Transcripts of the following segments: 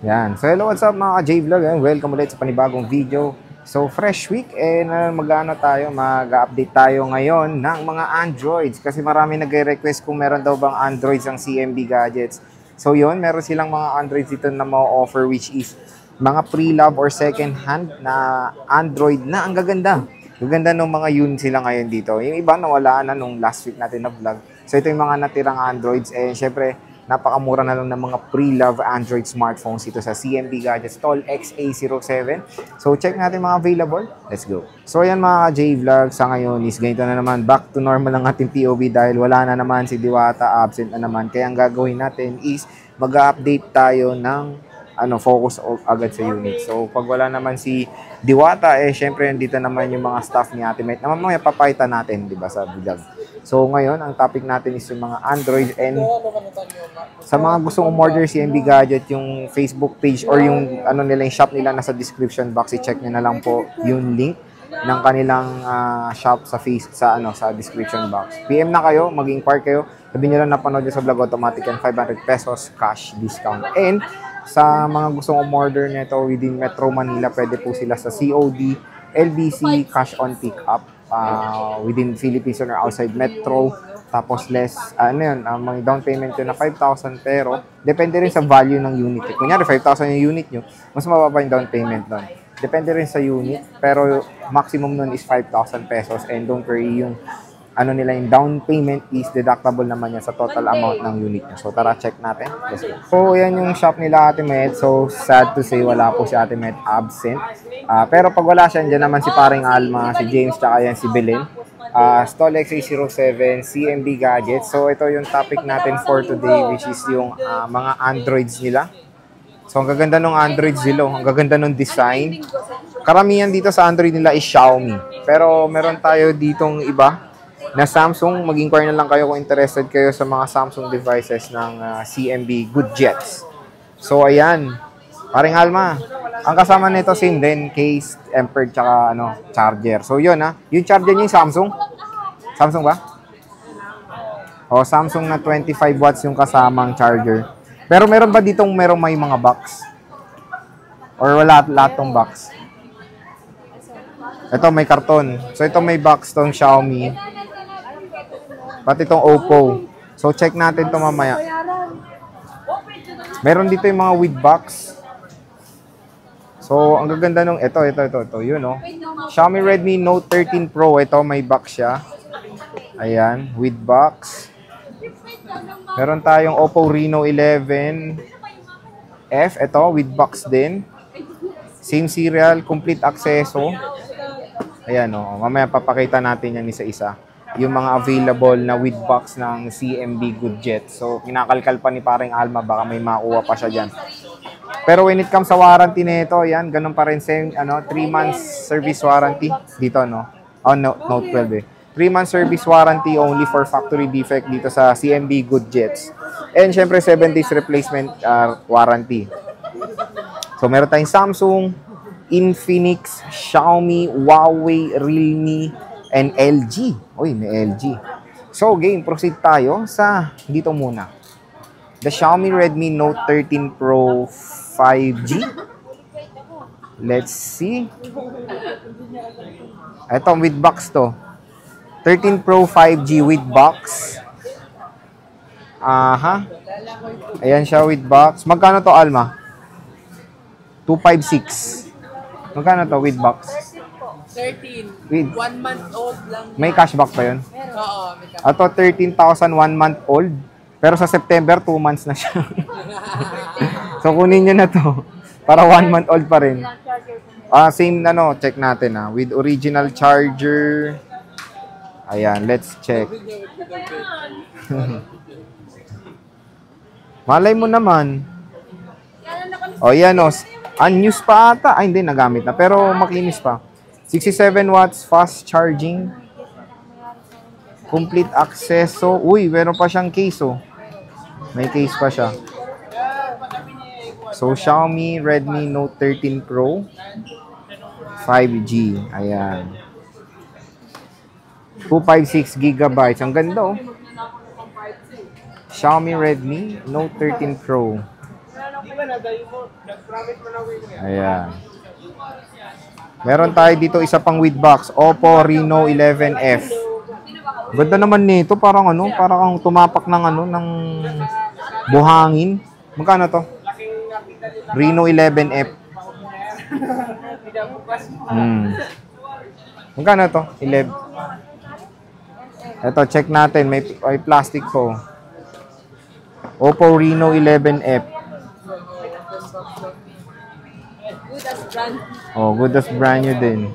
Yan. So, hello, what's up mga ka-J-Vlog? Welcome ulit sa panibagong video. So, fresh week and mag-update tayo ngayon ng mga Androids kasi marami nagre-request kung meron daw bang Androids ang CMB Gadgets. So, yun, meron silang mga Androids dito na ma-offer which is mga pre-love or second-hand na Android na ang gaganda. Gaganda ng mga unit sila ngayon dito. Yung iba nawala na nung last week natin na vlog. So, ito yung mga natirang Androids and syempre, napakamura na lang ng mga pre-love Android smartphones ito sa CMB Gadgets Tall XA07. So, check natin mga available. Let's go. So, ayan mga J-Vlog. Sa ngayon is ganito na naman. Back to normal ang ating POV dahil wala na naman si Diwata. Absent na naman. Kaya ang gagawin natin is mag-update tayo ng focus agad sa unit. So, pag wala naman si Diwata, syempre, dito naman yung mga staff ni Ate Met. Naman mga papayta natin, di ba, sa vlog. So, ngayon, ang topic natin is yung mga Android and sa mga gustong umorder si MB Gadget, yung Facebook page or yung yung shop nila nasa description box, i-check nyo na lang po yung link ng kanilang shop sa sa description box. PM na kayo, mag-inquire kayo, sabihin nyo lang napanood nyo sa vlog, automatic yan, 500 pesos cash discount. And sa mga gustong umorder nito within Metro Manila, pwede po sila sa COD, LBC, cash on pick-up, within Philippines or outside Metro. Tapos less, may down payment yun na 5,000 pero depende rin sa value ng unit. Kunyari 5,000 yung unit nyo, mas mababa yung down payment doon. Depende rin sa unit, pero maximum nun is 5,000 pesos and don't worry, yung yung down payment is deductible naman yan sa total amount ng unit nyo. So, tara, check natin. Let's go. So, yan yung shop nila Ate Met. So, sad to say, wala po si Ate Met, absent. Pero pag wala siya, dyan naman si Paring Alma, si James, tsaka yan si Belen. Stall XA07, CMB Gadgets. So, ito yung topic natin for today, which is yung mga Androids nila. So, ang gaganda ng Androids nila. Ang gaganda ng design. Karamihan dito sa Android nila is Xiaomi. Pero, meron tayo ditong iba na Samsung. Mag-inquire na lang kayo kung interested kayo sa mga Samsung devices ng CMB Gadgets. So, ayan. Paring Alma. Ang kasama nito, same din. Case, tempered, tsaka charger. So, yun yung charger niya yung Samsung. Samsung ba? O, Samsung na 25 watts yung kasamang charger. Pero meron ba ditong may mga box? Or wala lahat tong box? Ito, may karton. So, ito may box tong Xiaomi. Pati itong Oppo. So, check natin ito mamaya. Meron dito yung mga with box. So, ang gaganda nung ito. Yun, Xiaomi Redmi Note 13 Pro. Ito, may box siya. Ayan, with box. Meron tayong Oppo Reno 11F. Ito, with box din. Same serial, complete accesso. Ayan, mamaya papakita natin yan isa-isa. Yung mga available na with box ng CMB Gadgets. So, kinakalkal pa ni Paring Alma, baka may makuha pa siya dyan. Pero when it comes sa warranty nito, yan, ganun pa rin same, 3 months service warranty dito, Note 12 3 months service warranty only for factory defect dito sa CMB Gadgets. And syempre 7 days replacement warranty. So, meron tayong Samsung, Infinix, Xiaomi, Huawei, Realme, and LG. Uy, may LG. So, game, proceed tayo sa dito muna. The Xiaomi Redmi Note 13 Pro 5G. Let's see. Ito, with box to. 13 Pro 5G with box. Ayan siya with box. Magkano to, Alma? 256. Magkano to with box? 13. With 1 month old lang. May cashback pa yun? Oo, may cashback. Ito, 13,000 1 month old. Pero sa September, 2 months na siya. So, kunin nyo na to. Para 1 month old pa rin. Same check natin with original charger. Ayan, let's check. Malay mo naman. Yan unused pa ata. Ay, hindi, nagamit na. Pero makinis pa. 67 watts fast charging. Complete accesso. Uy, meron pa siyang case, May case pa siya. So, Xiaomi Redmi Note 13 Pro 5G. Ayan. 256 gigabytes. Ang ganda, Xiaomi Redmi Note 13 Pro. Ayan. Meron tayo dito isa pang with box. Oppo Reno 11F. Ganda naman nito. Parang ano, parang tumapak ng ano, ng buhangin. Magkano to? Reno 11F. Magkano to? 11. Ito, check natin. May plastic po. Oppo Reno 11F. Good as brand. Oh, good as brand new din.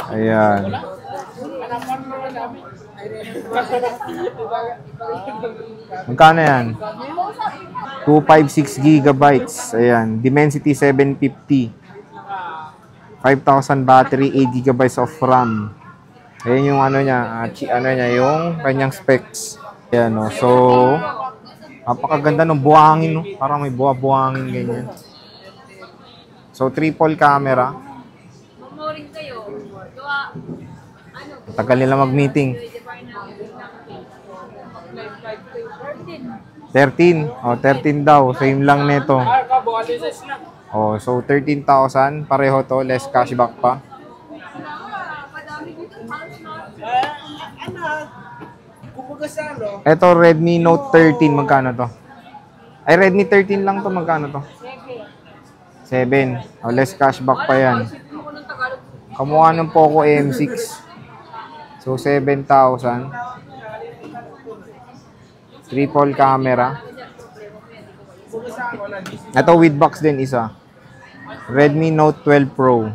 Ayan. Magkano yan? 256 gigabytes. Ayan. Dimensity 750. 5,000 battery, 8 gigabytes of RAM. Ayan yung ano niya, yung kanyang specs. Ayan, no. So, napakaganda ng buhangin, no. Parang may buhangin ganyan. So, triple camera. Magmoring kayo. Tagal nila mag-meeting. 13. Oh, 13 daw. Same lang nito. Oh, so 13,000. Pareho to. Less cashback pa. Ito, Redmi Note 13. Magkano to? Ay, Redmi 13 lang to. Magkano to? 7. Oh, less cashback pa yan. Kamukha ng Poco M6. So, 7,000. Triple camera. Ito with box din isa. Redmi Note 12 Pro.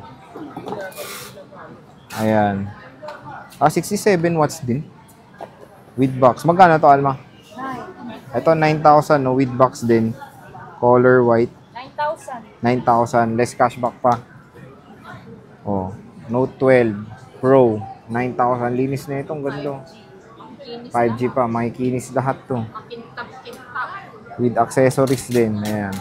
Ayan. 67 watts din. With box. Magkano to, Alma? 9. Ito 9,000 no, with box din. Color white. 9,000. Less cashback pa. Oh, Note 12 Pro. 9,000. Linis na itong ganda. 5G pa. Makikinis lahat to. With accessories din. Ayan.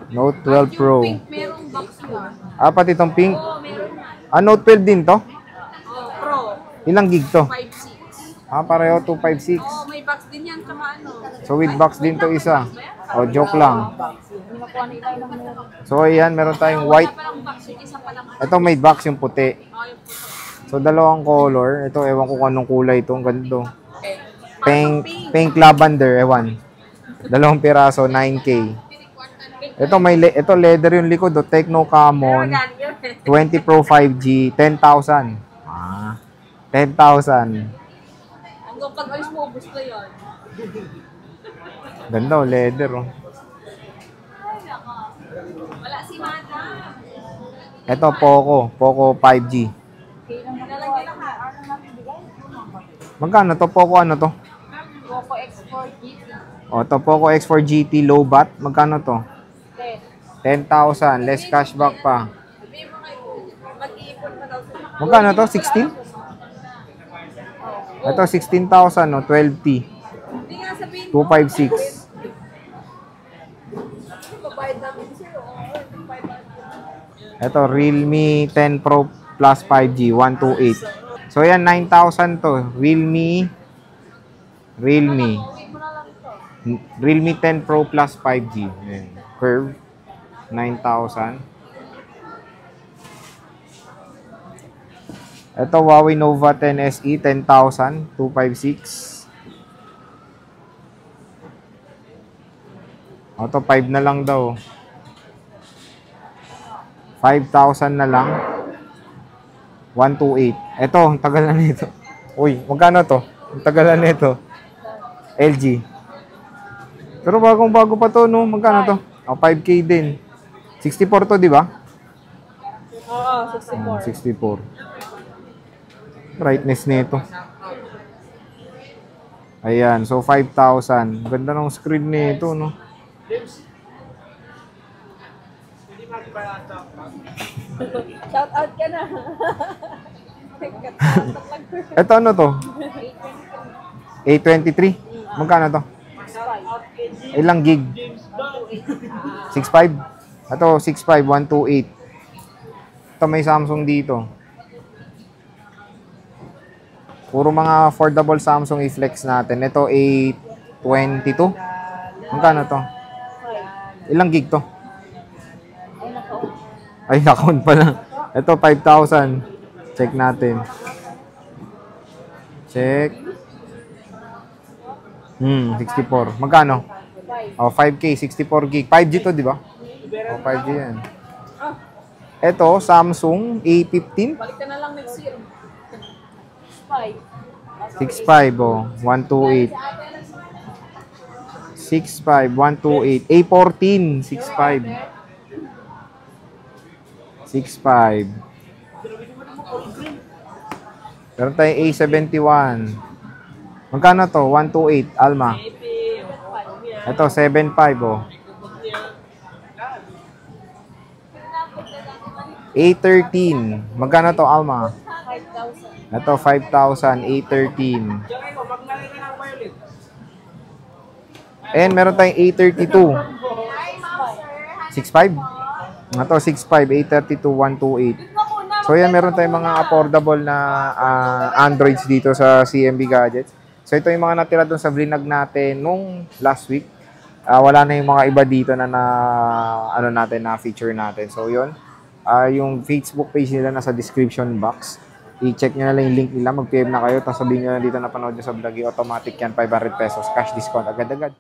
Note 12 Pro. Merong box yun. Ah, pati itong pink. Oo, meron na. Ah, Note 12 din to? Pro. Ilang gig to? 5.6. Ah, pareho 256. Oo, may box din yan. Tsaka ano. So, with box din to isa. O, joke lang. So, ayan, meron tayong white. Wala palang box yun. Isa palang. Ito may box yung puti. Oo, yung puto. So, dalawang color. Ito, ewan ko kung anong kulay ito. Ang ganda. Okay. Pink lavender, ewan. Dalawang piraso, 9K. Ito, ito leather yung likod. Tecno Camon. 20 Pro 5G, 10,000. Ah, 10,000. Hanggang pag alis mo, ubus na yun. Ganda, leather. Oh. Wala si Mata. Ito, Poco 5G. Nalagyan lang ha. Magkano to? Poco ano to? Poco X4 GT. O, to Poco X4 GT low bat. Magkano to? 10,000. Less cashback pa. Sabihin mo kayo, mag-iipon pa daw sila. Magkano to? 16? Ito, 16,000. No? 12T. Hindi nga sabihin mo. 256. Babayad namin sa'yo. Ito, Realme 10 Pro Plus 5G, 128. So, yan, 9,000 to. Realme Uwi mo na lang to. Realme 10 Pro Plus 5G. Ayan. Curve, 9,000. Ito, Huawei Nova 10 SE, 10,000, 256. Ito, 5 na lang daw. 5,000 na lang. 128. Ito, ang tagal na nito. Uy, magkano to? Ang tagal na nito. LG. Pero bagong-bago pa to, no? Magkano to? Oh, 5K din. 64 to, di ba? Oo, 64. 64. Brightness nito. Ayan, so 5,000. Ganda ng screen nito, no? Shout out ka na. Ito ano to? 823. Magkano to? Ilang gig? 65? Ito, 65, 128. Ito may Samsung dito. Puro mga affordable Samsung i-flex natin. Ito, A22. Magkano to? Ilang gig to? Ay, naka-on pa lang. Ito, 5,000. Check natin. Check. 64. Magkano? Oh, 5K, 64 gig. 5G to, di ba? Oh, 5G yan. Ito, Samsung A15. Balik ka na lang next year. 5. 65, oh. 128. 65, 128. A14, 65. 65. Meron tayong A71. Magkano to? 128, Alma. Ito, 75, oh. A13. Magkano to, Alma? 5,000. Ito, 5,000. A13. And meron tayong A32. 65? Ito, 65. A32, 128. So, yan, meron tayong mga affordable na Androids dito sa CMB Gadgets. So, ito yung mga natira doon sa vlog natin nung last week. Wala na yung mga iba dito na ano natin, na feature natin. So, yun. Yung Facebook page nila nasa description box. I-check nyo na lang yung link nila. Mag-PM na kayo. Tapos sabihin nyo na dito na panood nyo sa vlog. Automatic yan, 500 pesos. Cash discount agad-agad.